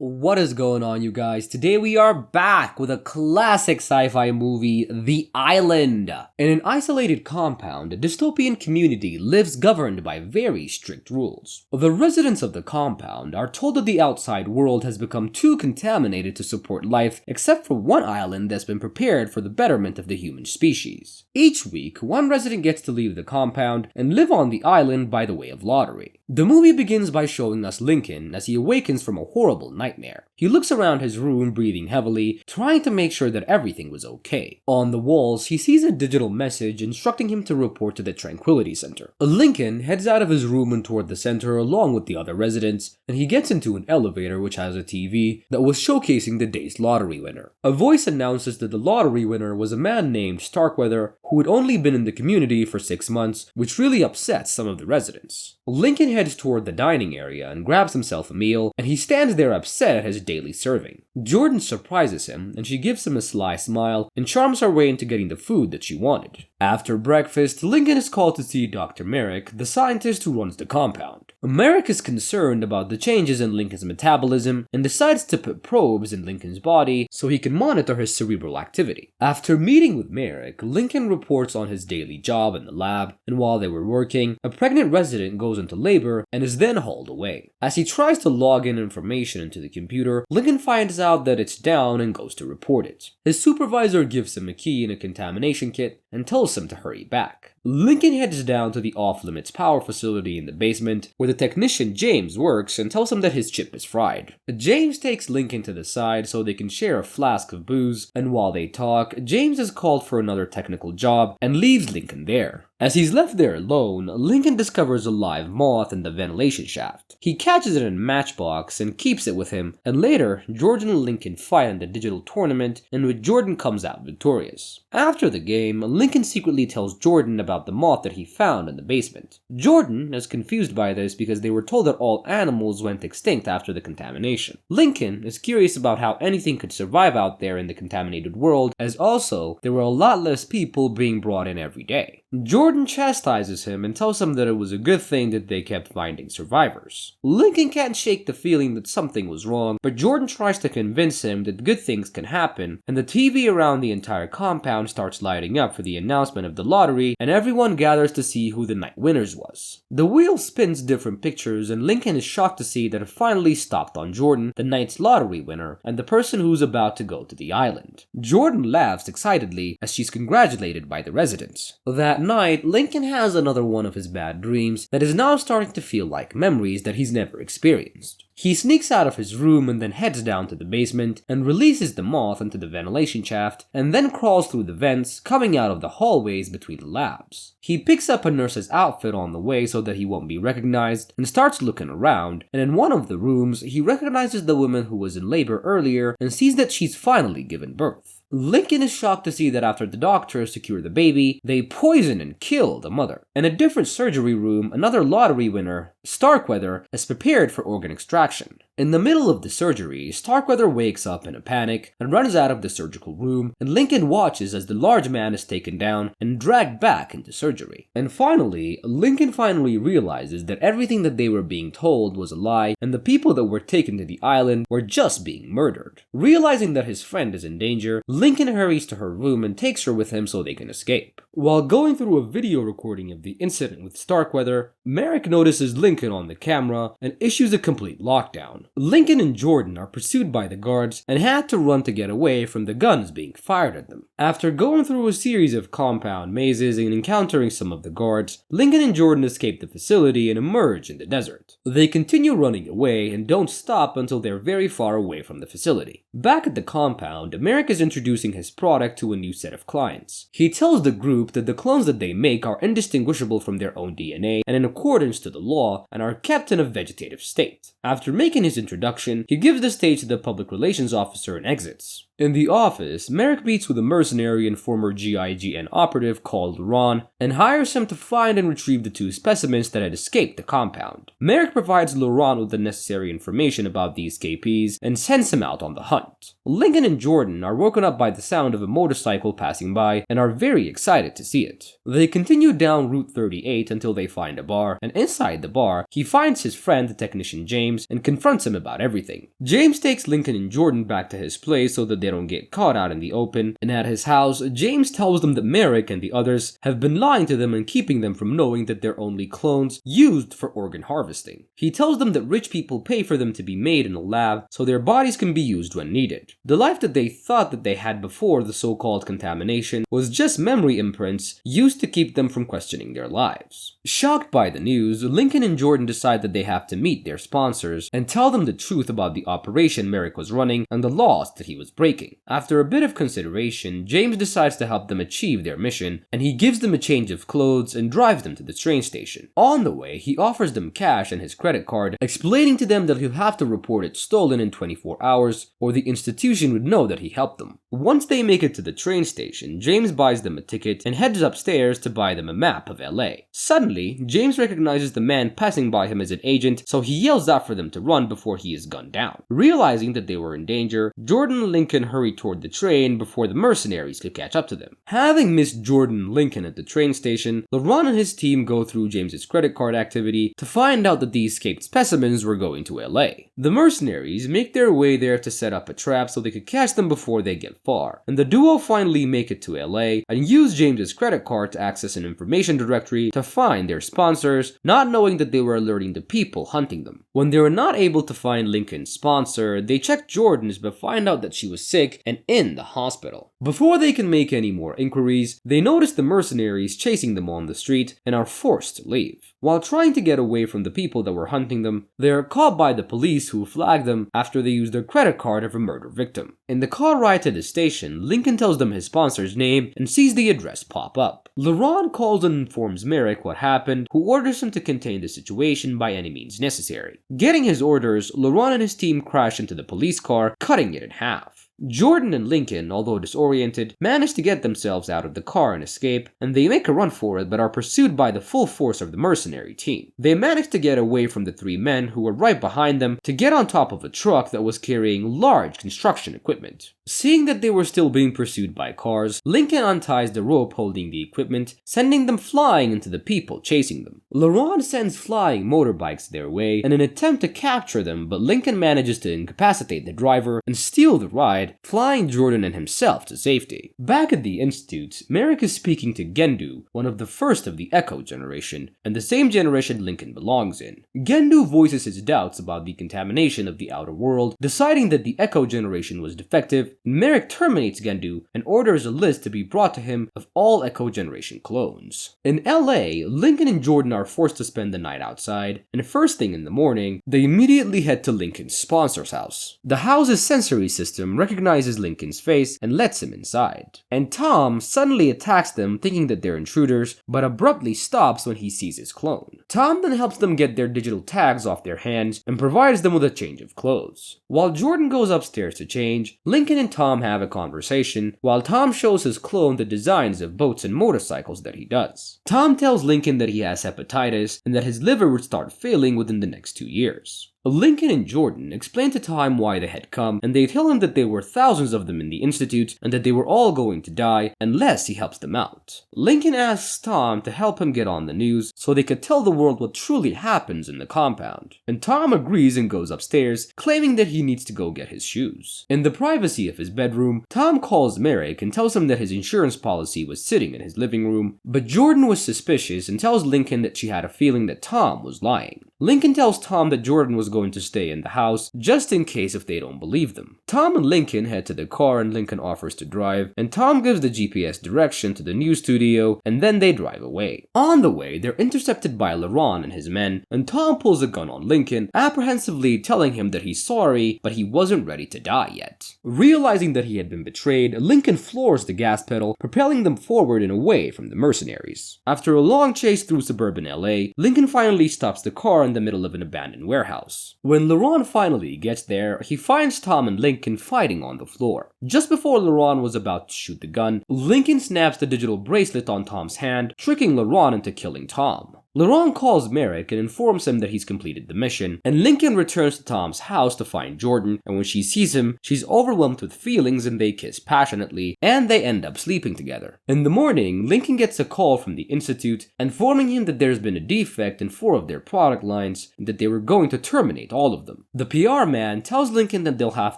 What is going on, you guys? Today we are back with a classic sci-fi movie, The Island. In an isolated compound, a dystopian community lives governed by very strict rules. The residents of the compound are told that the outside world has become too contaminated to support life, except for one island that's been prepared for the betterment of the human species. Each week, one resident gets to leave the compound and live on the island by the way of lottery. The movie begins by showing us Lincoln as he awakens from a horrible nightmare. He looks around his room, breathing heavily, trying to make sure that everything was okay. On the walls, he sees a digital message instructing him to report to the Tranquility Center. Lincoln heads out of his room and toward the center along with the other residents, and he gets into an elevator which has a TV that was showcasing the day's lottery winner. A voice announces that the lottery winner was a man named Starkweather who had only been in the community for 6 months, which really upsets some of the residents. Lincoln heads toward the dining area and grabs himself a meal, and he stands there upset at his daily serving. Jordan surprises him, and she gives him a sly smile and charms her way into getting the food that she wanted. After breakfast, Lincoln is called to see Dr. Merrick, the scientist who runs the compound. Merrick is concerned about the changes in Lincoln's metabolism and decides to put probes in Lincoln's body so he can monitor his cerebral activity. After meeting with Merrick, Lincoln reports on his daily job in the lab, and while they were working, a pregnant resident goes into labor and is then hauled away. As he tries to log in information into the computer, Lincoln finds out that it's down and goes to report it. His supervisor gives him a key and a contamination kit and tells him to hurry back. Lincoln heads down to the off-limits power facility in the basement where the technician James works and tells him that his chip is fried. James takes Lincoln to the side so they can share a flask of booze, and while they talk, James is called for another technical job and leaves Lincoln there. As he's left there alone, Lincoln discovers a live moth in the ventilation shaft. He catches it in a matchbox and keeps it with him, and later, Jordan and Lincoln fight in the digital tournament in which Jordan comes out victorious. After the game, Lincoln secretly tells Jordan about the moth that he found in the basement. Jordan is confused by this because they were told that all animals went extinct after the contamination. Lincoln is curious about how anything could survive out there in the contaminated world, as also there were a lot less people being brought in every day. Jordan chastises him and tells him that it was a good thing that they kept finding survivors. Lincoln can't shake the feeling that something was wrong, but Jordan tries to convince him that good things can happen, and the TV around the entire compound starts lighting up for the announcement of the lottery, and everyone gathers to see who the night winners was. The wheel spins different pictures, and Lincoln is shocked to see that it finally stopped on Jordan, the night's lottery winner, and the person who's about to go to the island. Jordan laughs excitedly as she's congratulated by the residents. That night, Lincoln has another one of his bad dreams that is now starting to feel like memories that he's never experienced. He sneaks out of his room and then heads down to the basement and releases the moth into the ventilation shaft and then crawls through the vents, coming out of the hallways between the labs. He picks up a nurse's outfit on the way so that he won't be recognized and starts looking around, and in one of the rooms, he recognizes the woman who was in labor earlier and sees that she's finally given birth. Lincoln is shocked to see that after the doctors secure the baby, they poison and kill the mother. In a different surgery room, another lottery winner, Starkweather, is prepared for organ extraction. In the middle of the surgery, Starkweather wakes up in a panic and runs out of the surgical room, and Lincoln watches as the large man is taken down and dragged back into surgery. And finally, Lincoln realizes that everything that they were being told was a lie, and the people that were taken to the island were just being murdered. Realizing that his friend is in danger, Lincoln hurries to her room and takes her with him so they can escape. While going through a video recording of the incident with Starkweather, Merrick notices Lincoln on the camera and issues a complete lockdown. Lincoln and Jordan are pursued by the guards and had to run to get away from the guns being fired at them. After going through a series of compound mazes and encountering some of the guards, Lincoln and Jordan escape the facility and emerge in the desert. They continue running away and don't stop until they're very far away from the facility. Back at the compound, Merrick is introducing his product to a new set of clients. He tells the group that the clones that they make are indistinguishable from their own DNA and in accordance to the law and are kept in a vegetative state. After making his introduction, he gives the stage to the public relations officer and exits. In the office, Merrick meets with a mercenary and former GIGN operative called Ron and hires him to find and retrieve the 2 specimens that had escaped the compound. Merrick provides Laurent with the necessary information about the escapees and sends him out on the hunt. Lincoln and Jordan are woken up by the sound of a motorcycle passing by and are very excited to see it. They continue down Route 38 until they find a bar, and inside the bar, he finds his friend, the technician James, and confronts him about everything. James takes Lincoln and Jordan back to his place so that they don't get caught out in the open, and at his house, James tells them that Merrick and the others have been lying to them and keeping them from knowing that they're only clones used for organ harvesting. He tells them that rich people pay for them to be made in a lab so their bodies can be used when needed. The life that they thought that they had before the so-called contamination was just memory imprints used to keep them from questioning their lives. Shocked by the news, Lincoln and Jordan decide that they have to meet their sponsors and tell them the truth about the operation Merrick was running and the laws that he was breaking. After a bit of consideration, James decides to help them achieve their mission, and he gives them a change of clothes and drives them to the train station. On the way, he offers them cash and his credit card, explaining to them that he'll have to report it stolen in 24 hours, or the institution would know that he helped them. Once they make it to the train station, James buys them a ticket and heads upstairs to buy them a map of LA. Suddenly, James recognizes the man passing by him as an agent, so he yells out for them to run before he is gunned down. Realizing that they were in danger, Jordan and Lincoln hurry toward the train before the mercenaries could catch up to them. Having missed Jordan and Lincoln at the train station, Laurent and his team go through James's credit card activity to find out that the escaped specimens were going to LA. The mercenaries make their way there to set up a trap so they could catch them before they get far, and the duo finally make it to LA and use James's credit card to access an information directory to find their sponsors, not knowing that they were alerting the people hunting them. When they were not able to find Lincoln's sponsor, they check Jordan's but find out that she was sick and in the hospital. Before they can make any more inquiries, they notice the mercenaries chasing them on the street and are forced to leave. While trying to get away from the people that were hunting them, they are caught by the police who flag them after they use their credit card of a murder victim. In the car ride to the station, Lincoln tells them his sponsor's name and sees the address pop up. Laurent calls and informs Merrick what happened, who orders him to contain the situation by any means necessary. Getting his orders, Laurent and his team crash into the police car, cutting it in half. Jordan and Lincoln, although disoriented, manage to get themselves out of the car and escape, and they make a run for it but are pursued by the full force of the mercenary team. They manage to get away from the 3 men who were right behind them to get on top of a truck that was carrying large construction equipment. Seeing that they were still being pursued by cars, Lincoln unties the rope holding the equipment, sending them flying into the people chasing them. Laurent sends flying motorbikes their way in an attempt to capture them, but Lincoln manages to incapacitate the driver and steal the ride, flying Jordan and himself to safety. Back at the Institute, Merrick is speaking to Gendu, one of the first of the Echo generation, and the same generation Lincoln belongs in. Gendu voices his doubts about the contamination of the outer world, deciding that the Echo generation was defective. Merrick terminates Gendu and orders a list to be brought to him of all Echo generation clones. In LA, Lincoln and Jordan are forced to spend the night outside, and first thing in the morning, they immediately head to Lincoln's sponsor's house. The house's sensory system recognizes Lincoln's face and lets him inside. And Tom suddenly attacks them thinking that they're intruders, but abruptly stops when he sees his clone. Tom then helps them get their digital tags off their hands and provides them with a change of clothes. While Jordan goes upstairs to change, Lincoln and Tom have a conversation, while Tom shows his clone the designs of boats and motorcycles that he does. Tom tells Lincoln that he has hepatitis and that his liver would start failing within the next 2 years. Lincoln and Jordan explain to Tom why they had come, and they tell him that there were thousands of them in the Institute and that they were all going to die unless he helps them out. Lincoln asks Tom to help him get on the news so they could tell the world what truly happens in the compound, and Tom agrees and goes upstairs, claiming that he needs to go get his shoes. In the privacy of his bedroom, Tom calls Merrick and tells him that his insurance policy was sitting in his living room, but Jordan was suspicious and tells Lincoln that she had a feeling that Tom was lying. Lincoln tells Tom that Jordan was going to stay in the house just in case if they don't believe them. Tom and Lincoln head to the car and Lincoln offers to drive, and Tom gives the GPS direction to the news studio and then they drive away. On the way, they're intercepted by Laurent and his men, and Tom pulls a gun on Lincoln, apprehensively telling him that he's sorry but he wasn't ready to die yet. Realizing that he had been betrayed, Lincoln floors the gas pedal, propelling them forward and away from the mercenaries. After a long chase through suburban LA, Lincoln finally stops the car in the middle of an abandoned warehouse. house. When LaRon finally gets there, he finds Tom and Lincoln fighting on the floor. Just before LaRon was about to shoot the gun, Lincoln snaps the digital bracelet on Tom's hand, tricking LaRon into killing Tom. LaRon calls Merrick and informs him that he's completed the mission, and Lincoln returns to Tom's house to find Jordan, and when she sees him, she's overwhelmed with feelings and they kiss passionately, and they end up sleeping together. In the morning, Lincoln gets a call from the Institute, informing him that there's been a defect in 4 of their product lines, and that they were going to terminate all of them. The PR man tells Lincoln that they'll have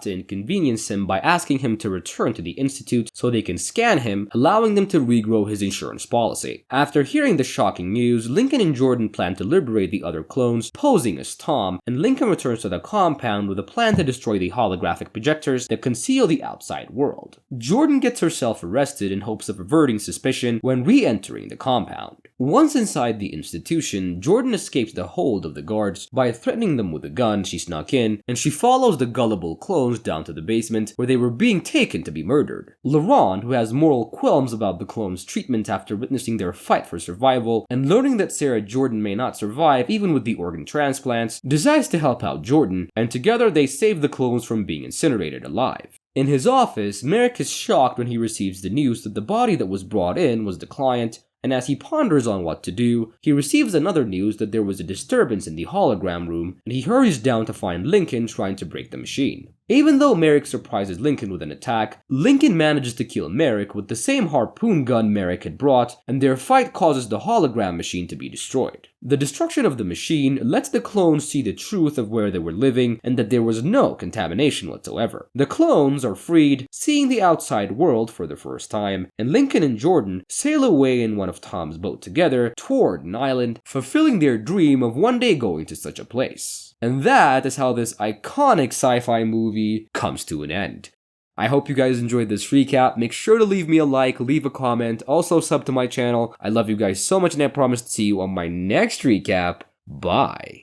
to inconvenience him by asking him to return to the Institute so they can scan him, allowing them to regrow his insurance policy. After hearing the shocking news, Lincoln and Jordan plan to liberate the other clones, posing as Tom, and Lincoln returns to the compound with a plan to destroy the holographic projectors that conceal the outside world. Jordan gets herself arrested in hopes of averting suspicion when re-entering the compound. Once inside the institution, Jordan escapes the hold of the guards by threatening them with a gun she snuck in, and she follows the gullible clones down to the basement where they were being taken to be murdered. LaRon, who has moral qualms about the clones' treatment after witnessing their fight for survival and learning that Sarah Jordan may not survive even with the organ transplants, decides to help out Jordan, and together they save the clones from being incinerated alive. In his office, Merrick is shocked when he receives the news that the body that was brought in was the client, and as he ponders on what to do, he receives another news that there was a disturbance in the hologram room, and he hurries down to find Lincoln trying to break the machine. Even though Merrick surprises Lincoln with an attack, Lincoln manages to kill Merrick with the same harpoon gun Merrick had brought, and their fight causes the hologram machine to be destroyed. The destruction of the machine lets the clones see the truth of where they were living and that there was no contamination whatsoever. The clones are freed, seeing the outside world for the first time, and Lincoln and Jordan sail away in one of Tom's boats together toward an island, fulfilling their dream of one day going to such a place. And that is how this iconic sci-fi movie comes to an end. I hope you guys enjoyed this recap. Make sure to leave me a like, leave a comment, also sub to my channel. I love you guys so much and I promise to see you on my next recap. Bye.